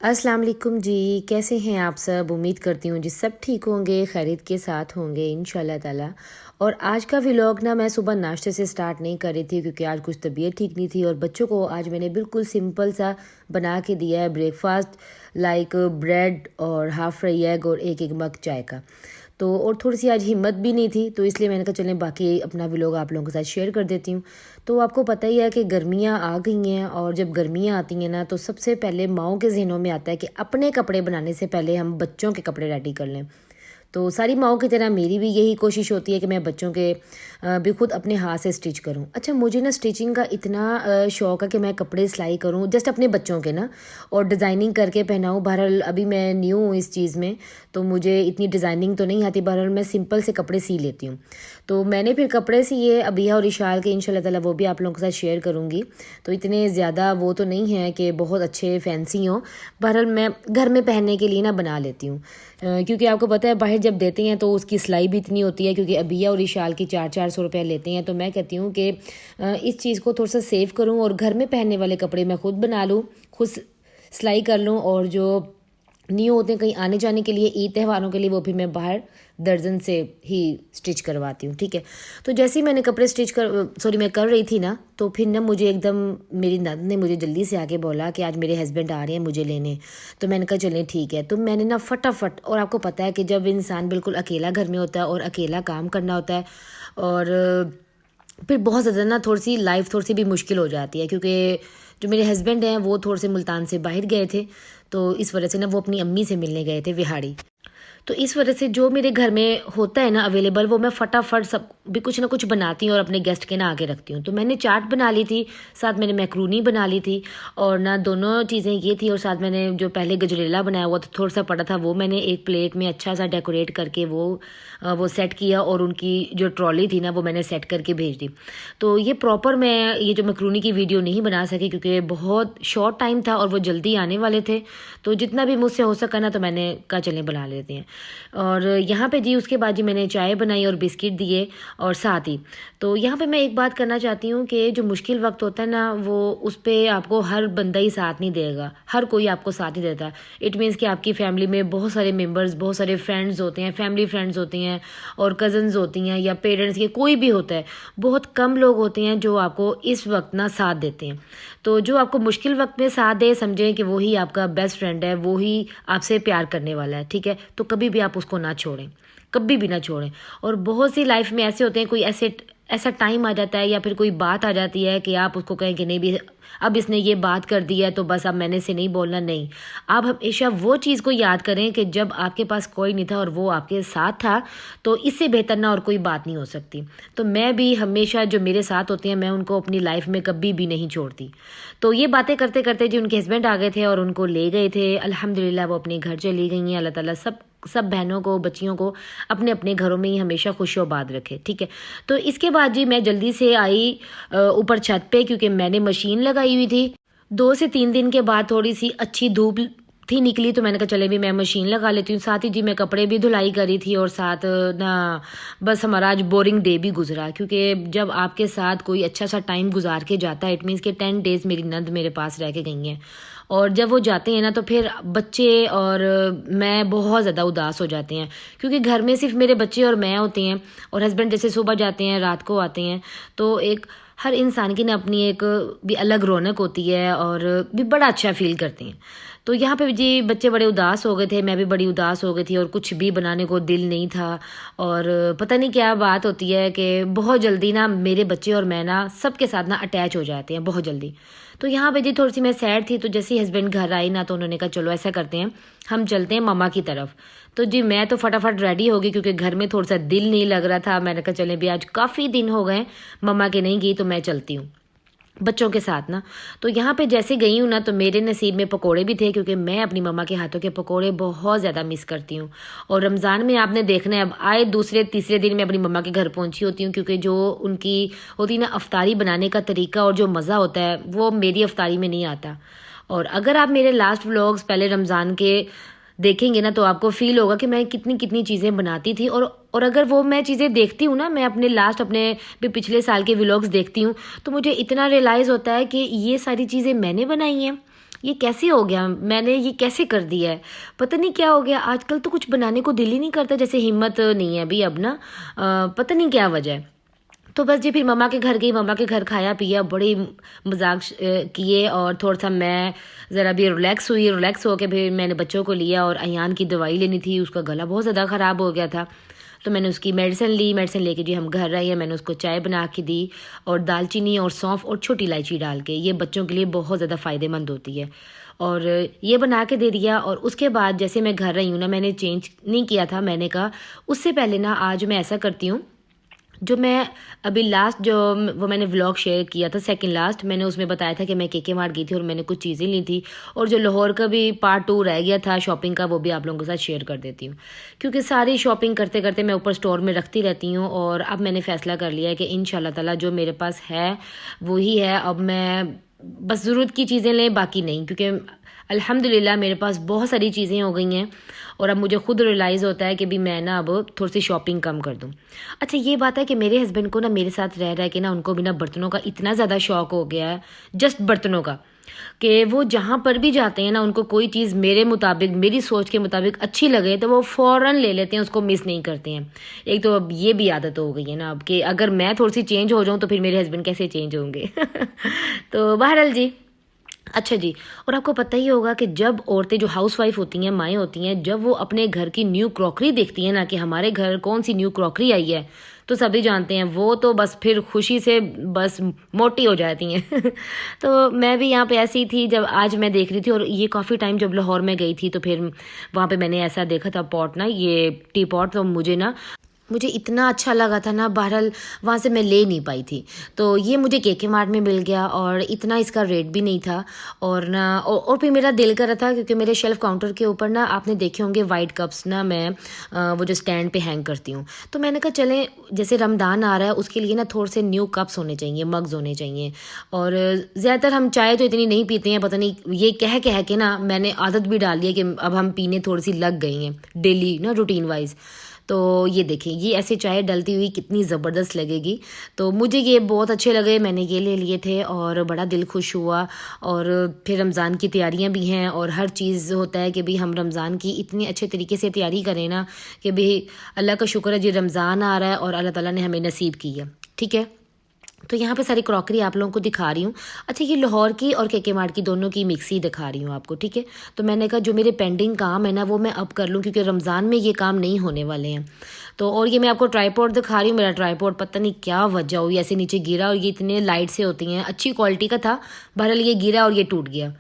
अस्सलाम वालेकुम जी। कैसे हैं आप सब? उम्मीद करती हूँ जी सब ठीक होंगे, खैरियत के साथ होंगे इंशाल्लाह ताला। और आज का व्लॉग ना मैं सुबह नाश्ते से स्टार्ट नहीं कर रही थी क्योंकि आज कुछ तबीयत ठीक नहीं थी और बच्चों को आज मैंने बिल्कुल सिंपल सा बना के दिया है ब्रेकफास्ट, लाइक ब्रेड और हाफ़ फ्राई एग और एक एक मग चाय का। तो और थोड़ी सी आज हिम्मत भी नहीं थी तो इसलिए मैंने कहा चलें बाकी अपना व्लॉग आप लोगों के साथ शेयर कर देती हूँ। तो आपको पता ही है कि गर्मियाँ आ गई हैं और जब गर्मियाँ आती हैं ना तो सबसे पहले माओं के ज़हनों में आता है कि अपने कपड़े बनाने से पहले हम बच्चों के कपड़े रेडी कर लें। तो सारी माओं की तरह मेरी भी यही कोशिश होती है कि मैं बच्चों के भी खुद अपने हाथ से स्टिच करूं। अच्छा, मुझे ना स्टिचिंग का इतना शौक़ है कि मैं कपड़े सिलाई करूं जस्ट अपने बच्चों के ना, और डिज़ाइनिंग करके पहनाऊं। बहरहाल अभी मैं न्यू हूँ इस चीज़ में तो मुझे इतनी डिज़ाइनिंग तो नहीं आती। बहरहाल मैं सिंपल से कपड़े सी लेती हूँ। तो मैंने फिर कपड़े सिए अबिया और इशाल के, इंशाल्लाह ताला वो भी आप लोगों के साथ शेयर करूँगी। तो इतने ज़्यादा वो तो नहीं है कि बहुत अच्छे फैंसी हों। बहरहाल मैं घर में पहनने के लिए ना बना लेती हूँ, क्योंकि आपको पता है बाहर जब देते हैं तो उसकी सिलाई भी इतनी होती है, क्योंकि अबिया और इशाल की 400-400 रुपये लेते हैं। तो मैं कहती हूँ कि इस चीज़ को थोड़ा सा सेव करूँ और घर में पहनने वाले कपड़े मैं खुद बना लूँ, खुद सिलाई कर लूँ, और जो न्यू होते हैं कहीं आने जाने के लिए, ईद त्योहारों के लिए, वो भी मैं बाहर दर्जन से ही स्टिच करवाती हूँ। ठीक है। तो जैसे ही मैंने कपड़े मैं कर रही थी ना, तो फिर ना मुझे एकदम मेरी नंद ने मुझे जल्दी से आके बोला कि आज मेरे हस्बैंड आ रहे हैं मुझे लेने। तो मैंने कहा चलें ठीक है। तो मैंने ना फटाफट, और आपको पता है कि जब इंसान बिल्कुल अकेला घर में होता है और अकेला काम करना होता है, और फिर बहुत ज़्यादा ना थोड़ी सी लाइफ थोड़ी सी भी मुश्किल हो जाती है, क्योंकि जो मेरे हस्बैंड हैं वो थोड़े से मुल्तान से बाहर गए थे, तो इस वजह से ना वो अपनी अम्मी से मिलने गए थे विहाड़ी। तो इस वजह से जो मेरे घर में होता है ना अवेलेबल, वो मैं फटाफट सब भी कुछ ना कुछ बनाती हूँ और अपने गेस्ट के ना आगे रखती हूँ। तो मैंने चाट बना ली थी, साथ मैंने मैक्रोनी बना ली थी, और ना दोनों चीज़ें ये थी, और साथ मैंने जो पहले गजरेला बनाया हुआ था थोड़ा सा पड़ा था, वो मैंने एक प्लेट में अच्छा सा डेकोरेट करके वो सेट किया, और उनकी जो ट्रॉली थी ना वो मैंने सेट करके भेज दी। तो ये प्रॉपर मैं ये जो मैक्रोनी की वीडियो नहीं बना सकी क्योंकि बहुत शॉर्ट टाइम था और वो जल्दी आने वाले थे। तो जितना भी मुझसे हो सका ना, तो मैंने कहा चलें बना लेते हैं। और यहाँ पे जी उसके बाद जी मैंने चाय बनाई और बिस्किट दिए, और साथ ही तो यहाँ पे मैं एक बात करना चाहती हूँ कि जो मुश्किल वक्त होता है ना, वो उस पर आपको हर बंदा ही साथ नहीं देगा, हर कोई आपको साथ नहीं देता। इट मीन्स कि आपकी फैमिली में बहुत सारे मेंबर्स, बहुत सारे फ्रेंड्स होते हैं, फैमिली फ्रेंड्स होती हैं, और कज़न्स होती हैं, या पेरेंट्स के कोई भी होता है। बहुत कम लोग होते हैं जो आपको इस वक्त ना साथ देते हैं। तो जो आपको मुश्किल वक्त में साथ दे, समझें कि वही आपका बेस्ट फ्रेंड है, वो ही आपसे प्यार करने वाला है। ठीक है। तो कभी भी आप उसको ना छोड़ें, कभी भी ना छोड़ें। और बहुत सी लाइफ में ऐसे होते हैं, कोई ऐसा टाइम आ जाता है या फिर कोई बात आ जाती है कि आप उसको कहें कि नहीं भी अब इसने ये बात कर दी है तो बस अब मैंने से नहीं बोलना। नहीं, आप हमेशा वो चीज़ को याद करें कि जब आपके पास कोई नहीं था और वो आपके साथ था, तो इससे बेहतर ना और कोई बात नहीं हो सकती। तो मैं भी हमेशा जो मेरे साथ होते हैं मैं उनको अपनी लाइफ में कभी भी नहीं छोड़ती। तो ये बातें करते करते जी उनके हस्बैंड आ गए थे और उनको ले गए थे। अल्हम्दुलिल्लाह वो अपने घर चली गई हैं। अल्लाह ताला सब बहनों को, बच्चियों को अपने अपने घरों में ही हमेशा खुश आबाद रखे। ठीक है। तो इसके बाद जी मैं जल्दी से आई ऊपर छत पे, क्योंकि मैंने मशीन लगाई हुई थी। 2 से 3 दिन के बाद थोड़ी सी अच्छी धूप थी निकली, तो मैंने कहा चले भी मैं मशीन लगा लेती हूँ। साथ ही जी मैं कपड़े भी धुलाई करी थी, और साथ ना बस हमारा आज बोरिंग डे भी गुजरा, क्योंकि जब आपके साथ कोई अच्छा सा टाइम गुजार के जाता है, इट मीन्स कि 10 डेज़ मेरी नंद मेरे पास रह के गई हैं, और जब वो जाते हैं ना तो फिर बच्चे और मैं बहुत ज़्यादा उदास हो जाते हैं, क्योंकि घर में सिर्फ मेरे बच्चे और मैं होते हैं, और हस्बैंड जैसे सुबह जाते हैं रात को आते हैं। तो एक हर इंसान की ना अपनी एक भी अलग रौनक होती है, और भी बड़ा अच्छा फील करते हैं। तो यहाँ पे जी बच्चे बड़े उदास हो गए थे, मैं भी बड़ी उदास हो गई थी, और कुछ भी बनाने को दिल नहीं था। और पता नहीं क्या बात होती है कि बहुत जल्दी ना मेरे बच्चे और मैं ना सबके साथ ना अटैच हो जाते हैं बहुत जल्दी। तो यहाँ पे जी थोड़ी सी मैं सैड थी, तो जैसे ही हस्बैंड घर आई ना, तो उन्होंने कहा चलो ऐसा करते हैं, हम चलते हैं मामा की तरफ। तो जी मैं तो फटाफट रेडी हो गई, क्योंकि घर में थोड़ा सा दिल नहीं लग रहा था। मैंने कहा चले भी आज काफ़ी दिन हो गए मम्मा के नहीं गई, तो मैं चलती हूँ बच्चों के साथ ना। तो यहाँ पे जैसे गई हूँ ना, तो मेरे नसीब में पकोड़े भी थे, क्योंकि मैं अपनी मम्मा के हाथों के पकोड़े बहुत ज़्यादा मिस करती हूँ। और रमज़ान में आपने देखना है, अब आए दूसरे तीसरे दिन मैं अपनी मम्मा के घर पहुँची होती हूँ, क्योंकि जो उनकी होती ना अफ्तारी बनाने का तरीका और जो मज़ा होता है वो मेरी अफ्तारी में नहीं आता। और अगर आप मेरे लास्ट व्लॉग्स पहले रमज़ान के देखेंगे ना, तो आपको फील होगा कि मैं कितनी कितनी चीज़ें बनाती थी। और अगर वो मैं चीज़ें देखती हूँ ना, मैं अपने भी पिछले साल के व्लॉग्स देखती हूँ, तो मुझे इतना रियलाइज़ होता है कि ये सारी चीज़ें मैंने बनाई हैं। ये कैसे हो गया, मैंने ये कैसे कर दिया है, पता नहीं क्या हो गया। आजकल तो कुछ बनाने को दिल ही नहीं करता, जैसे हिम्मत नहीं है अभी अब ना, पता नहीं क्या वजह है। तो बस जी फिर मम्मा के घर गई, मम्मा के घर खाया पिया, बड़ी मजाक किए, और थोड़ा सा मैं ज़रा भी रिलैक्स हुई। रिलैक्स होकर फिर मैंने बच्चों को लिया, और अयान की दवाई लेनी थी, उसका गला बहुत ज़्यादा ख़राब हो गया था, तो मैंने उसकी मेडिसिन ली। मेडिसिन लेके जी हम घर आए, मैंने उसको चाय बना के दी, और दालचीनी और सौंफ और छोटी इलायची डाल के, ये बच्चों के लिए बहुत ज़्यादा फ़ायदेमंद होती है, और ये बना के दे दिया। और उसके बाद जैसे मैं घर आई हूँ ना, मैंने चेंज नहीं किया था, मैंने कहा उससे पहले ना आज मैं ऐसा करती हूँ, जो मैं अभी लास्ट जो वो मैंने व्लॉग शेयर किया था, सेकंड लास्ट, मैंने उसमें बताया था कि मैं केके मार्ट गई थी और मैंने कुछ चीज़ें ली थी, और जो लाहौर का भी पार्ट 2 रह गया था शॉपिंग का, वो भी आप लोगों के साथ शेयर कर देती हूँ, क्योंकि सारी शॉपिंग करते करते मैं ऊपर स्टोर में रखती रहती हूँ। और अब मैंने फ़ैसला कर लिया है कि इंशाल्लाह ताला जो मेरे पास है वही है, अब मैं बस ज़रूरत की चीज़ें लें, बाकी नहीं, क्योंकि अल्हम्दुलिल्लाह मेरे पास बहुत सारी चीज़ें हो गई हैं, और अब मुझे खुद रियलाइज़ होता है कि भी मैं ना अब थोड़ी सी शॉपिंग कम कर दूँ। अच्छा ये बात है कि मेरे हस्बैंड को ना मेरे साथ रह रह के ना उनको भी ना बर्तनों का इतना ज़्यादा शौक हो गया है, जस्ट बर्तनों का, कि वो जहाँ पर भी जाते हैं ना, उनको कोई चीज़ मेरे मुताबिक, मेरी सोच के मुताबिक अच्छी लगे तो वो फ़ौरन ले लेते हैं, उसको मिस नहीं करते हैं। एक तो अब ये भी आदत हो गई है ना अब, कि अगर मैं थोड़ी सी चेंज हो जाऊँ तो फिर मेरे हस्बैंड कैसे चेंज होंगे। तो बहरहाल जी, अच्छा जी, और आपको पता ही होगा कि जब औरतें जो हाउसवाइफ होती हैं, माएँ होती हैं, जब वो अपने घर की न्यू क्रॉकरी देखती हैं ना, कि हमारे घर कौन सी न्यू क्रॉकरी आई है, तो सभी जानते हैं वो तो बस फिर खुशी से बस मोटी हो जाती हैं। तो मैं भी यहाँ पे ऐसी थी, जब आज मैं देख रही थी, और ये काफ़ी टाइम जब लाहौर में गई थी तो फिर वहाँ पे मैंने ऐसा देखा था पॉट ना, ये टी पॉट, तो मुझे इतना अच्छा लगा था ना, बहरहाल वहाँ से मैं ले नहीं पाई थी, तो ये मुझे केके मार्ट में मिल गया, और इतना इसका रेट भी नहीं था, और ना और फिर मेरा दिल कर रहा था, क्योंकि मेरे शेल्फ काउंटर के ऊपर ना आपने देखे होंगे वाइट कप्स ना, मैं वो जो स्टैंड पे हैंग करती हूँ, तो मैंने कहा चलें जैसे रमज़ान आ रहा है उसके लिए ना थोड़े से न्यू कप्स होने चाहिए, मग्स होने चाहिए, और ज़्यादातर हम चाय तो इतनी नहीं पीते हैं, पता नहीं ये कह कह के ना मैंने आदत भी डाल ली है कि अब हम पीने थोड़ी सी लग गई हैं डेली ना, रूटीन वाइज। तो ये देखें, ये ऐसे चाय डलती हुई कितनी ज़बरदस्त लगेगी, तो मुझे ये बहुत अच्छे लगे, मैंने ये ले लिए थे, और बड़ा दिल खुश हुआ। और फिर रमज़ान की तैयारियां भी हैं, और हर चीज़ होता है कि भी हम रमज़ान की इतनी अच्छे तरीके से तैयारी करें ना, कि भी अल्लाह का शुक्र है जी, रमज़ान आ रहा है और अल्लाह ताला ने हमें नसीब की है। ठीक है, तो यहाँ पे सारी क्रॉकरी आप लोगों को दिखा रही हूँ। अच्छा ये लाहौर की और केके मार्ट की दोनों की मिक्सी दिखा रही हूँ आपको, ठीक है। तो मैंने कहा जो मेरे पेंडिंग काम है ना वो मैं अब कर लूँ, क्योंकि रमज़ान में ये काम नहीं होने वाले हैं। तो और ये मैं आपको ट्राईपॉड दिखा रही हूँ, मेरा ट्राईपॉड पता नहीं क्या वजह हुई ऐसे नीचे गिरा, और ये इतने लाइट से होती हैं, अच्छी क्वालिटी का था, बहरहाल ये गिरा और ये टूट गया।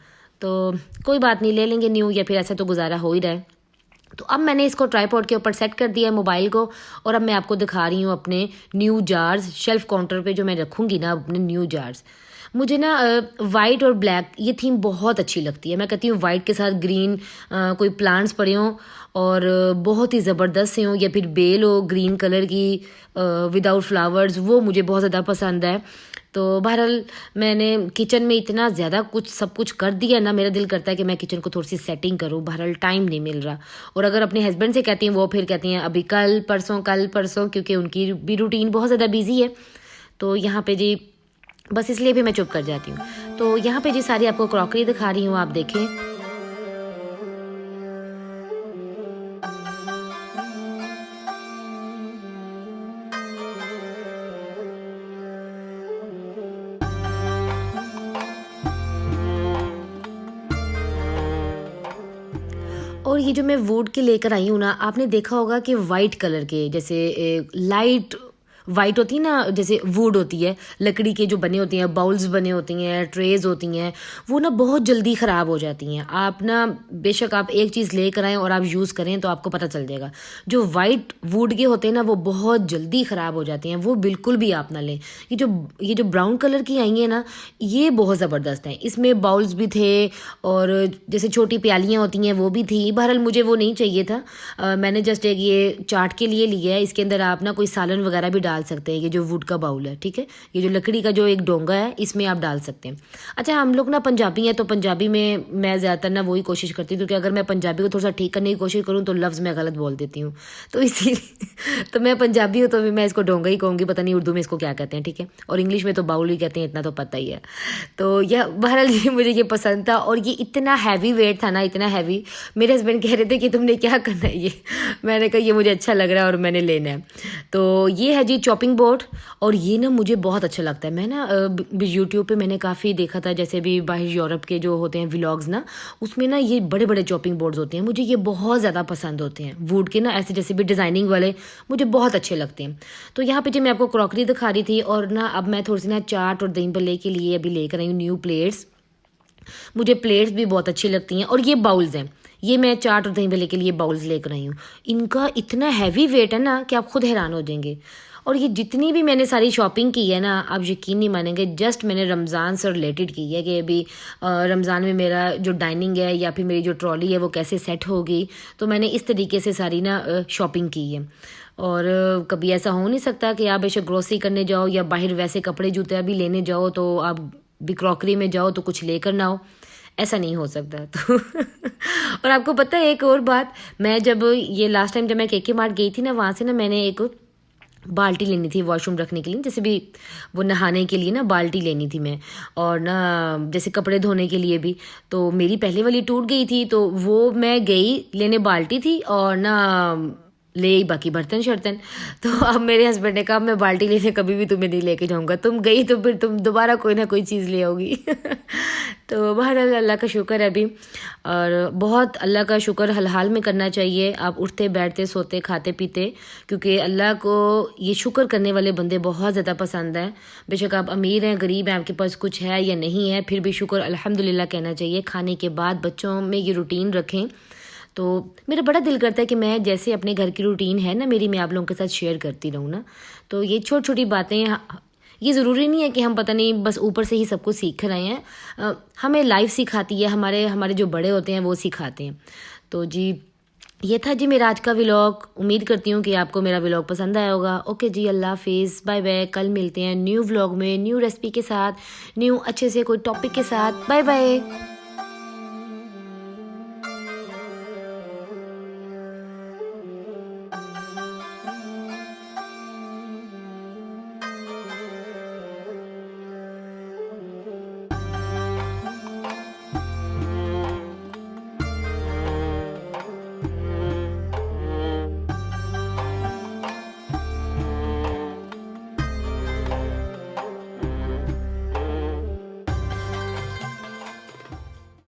तो कोई बात नहीं, ले लेंगे न्यू, या फिर ऐसा तो गुजारा हो ही रहा है। तो अब मैंने इसको ट्राईपॉड के ऊपर सेट कर दिया है मोबाइल को, और अब मैं आपको दिखा रही हूँ अपने न्यू जार्स, शेल्फ काउंटर पे जो मैं रखूँगी ना अपने न्यू जार्स। मुझे ना वाइट और ब्लैक ये थीम बहुत अच्छी लगती है, मैं कहती हूँ वाइट के साथ ग्रीन कोई प्लांट्स पड़े हों, और बहुत ही ज़बरदस्त से हों, या फिर बेल हो ग्रीन कलर की विदाउट फ्लावर्स, वो मुझे बहुत ज़्यादा पसंद है। तो बहरहाल मैंने किचन में इतना ज़्यादा कुछ सब कुछ कर दिया ना, मेरा दिल करता है कि मैं किचन को थोड़ी सी सेटिंग करूँ, बहरहाल टाइम नहीं मिल रहा। और अगर अपने हस्बैंड से कहती हूँ, वो फिर कहती हैं अभी कल परसों, क्योंकि उनकी भी रूटीन बहुत ज़्यादा बिजी है। तो यहाँ पे जी बस इसलिए भी मैं चुप कर जाती हूँ। तो यहाँ पे जी सारी आपको क्रॉकरी दिखा रही हूँ, आप देखें। और ये जो मैं वुड के लेकर आई हूँ ना, आपने देखा होगा कि वाइट कलर के, जैसे लाइट वाइट होती है ना, जैसे वुड होती है, लकड़ी के जो बने होती हैं, बाउल्स बने होती हैं, ट्रेज होती हैं, वो ना बहुत जल्दी ख़राब हो जाती हैं। आप ना बेशक आप एक चीज़ लेकर आएँ और आप यूज़ करें तो आपको पता चल जाएगा। जो वाइट वुड के होते हैं ना वो बहुत जल्दी ख़राब हो जाती हैं, वो बिल्कुल भी आप ना लें। ये जो ब्राउन कलर की आई हैं ना, ये बहुत ज़बरदस्त हैं। इसमें बाउल्स भी थे, और जैसे छोटी प्यालियाँ होती हैं वो भी थी। बहरहाल मुझे वो नहीं चाहिए था, मैंने जस्ट एक ये चाट के लिए लिया है। इसके अंदर आप ना कोई सालन वगैरह भी डाल डाल सकते हैं, ये जो वुड का बाउल है, ठीक है, ये जो लकड़ी का जो एक डोंगा है इसमें आप डाल सकते हैं। अच्छा, हम लोग ना पंजाबी हैं, तो पंजाबी में मैं ज़्यादातर ना वही कोशिश करती हूँ, क्योंकि अगर मैं पंजाबी को थोड़ा सा ठीक करने की कोशिश करूँ तो लफ्ज़ मैं गलत बोल देती हूँ, तो इसीलिए तो मैं पंजाबी हूँ तो भी मैं इसको डोंगा ही कहूँगी, पता नहीं उर्दू में इसको क्या कहते हैं, ठीक है, और इंग्लिश में तो बाउल ही कहते हैं, इतना तो पता ही है। तो यह बहरहाल ये मुझे ये पसंद था, और ये इतना हैवी वेट था ना, इतना हैवी, मेरे हस्बैंड कह रहे थे कि तुमने क्या करना है ये, मैंने कहा ये मुझे अच्छा लग रहा है और मैंने लेना है। तो ये है जी चॉपिंग बोर्ड, और ये ना मुझे बहुत अच्छा लगता है। मैं ना यूट्यूब पे मैंने काफ़ी देखा था, जैसे भी बाहर यूरोप के जो होते हैं व्लॉग्स ना, उसमें ना ये बड़े बड़े चॉपिंग बोर्ड्स होते हैं, मुझे ये बहुत ज़्यादा पसंद होते हैं, वुड के ना ऐसे जैसे भी डिज़ाइनिंग वाले मुझे बहुत अच्छे लगते हैं। तो यहाँ पे जो मैं आपको क्रॉकरी दिखा रही थी, और ना अब मैं थोड़ी सी ना चाट और दही भल्ले के लिए अभी लेकर आई हूँ न्यू प्लेट्स। मुझे प्लेट्स भी बहुत अच्छी लगती हैं, और ये बाउल्स हैं, ये मैं चाट और दही भल्ले के लिए बाउल्स लेकर आई हूँ। इनका इतना हैवी वेट है ना कि आप खुद हैरान हो जाएंगे। और ये जितनी भी मैंने सारी शॉपिंग की है ना, आप यकीन नहीं मानेंगे, जस्ट मैंने रमज़ान से रिलेटेड की है कि अभी रमज़ान में मेरा जो डाइनिंग है या फिर मेरी जो ट्रॉली है वो कैसे सेट होगी, तो मैंने इस तरीके से सारी ना शॉपिंग की है। और कभी ऐसा हो नहीं सकता कि आप बेशक ग्रोसरी करने जाओ या बाहर वैसे कपड़े जूते अभी लेने जाओ तो आप भी क्रॉकरी में जाओ तो कुछ लेकर ना हो, ऐसा नहीं हो सकता। तो और आपको पता है एक और बात, मैं जब ये लास्ट टाइम जब मैं केके मार्ट गई थी ना, वहाँ से ना मैंने एक बाल्टी लेनी थी वॉशरूम रखने के लिए, जैसे भी वो नहाने के लिए ना बाल्टी लेनी थी मैं, और ना जैसे कपड़े धोने के लिए भी। तो मेरी पहले वाली टूट गई थी, तो वो मैं गई लेने, बाल्टी थी और ना ले आई बाकी बर्तन शर्तन। तो अब मेरे हस्बैंड ने कहा मैं बाल्टी लेने कभी भी तुम्हें नहीं लेके जाऊंगा, तुम गई तो फिर तुम दोबारा कोई ना कोई चीज़ ले आओगी। तो बहरहाल अल्लाह का शुक्र है अभी, और बहुत अल्लाह का शुक्र हल हाल में करना चाहिए, आप उठते बैठते सोते खाते पीते, क्योंकि अल्लाह को ये शुक्र करने वाले बंदे बहुत ज़्यादा पसंद हैं। बेशक आप अमीर हैं गरीब हैं, आपके पास कुछ है या नहीं है, फिर भी शुक्र अल्हम्दुलिल्लाह कहना चाहिए। खाने के बाद बच्चों में ये रूटीन रखें। तो मेरा बड़ा दिल करता है कि मैं जैसे अपने घर की रूटीन है ना मेरी, मैं आप लोगों के साथ शेयर करती रहूँ ना। तो ये छोटी छोटी बातें, ये ज़रूरी नहीं है कि हम पता नहीं बस ऊपर से ही सब कुछ सीख रहे हैं, हमें लाइफ सिखाती है, हमारे हमारे जो बड़े होते हैं वो सिखाते हैं। तो जी ये था जी मेरा आज का व्लॉग, उम्मीद करती हूँ कि आपको मेरा व्लॉग पसंद आया होगा। ओके जी, अल्लाह हाफिज़, बाय बाय, कल मिलते हैं न्यू व्लॉग में, न्यू रेसिपी के साथ, न्यू अच्छे से कोई टॉपिक के साथ। Bye bye.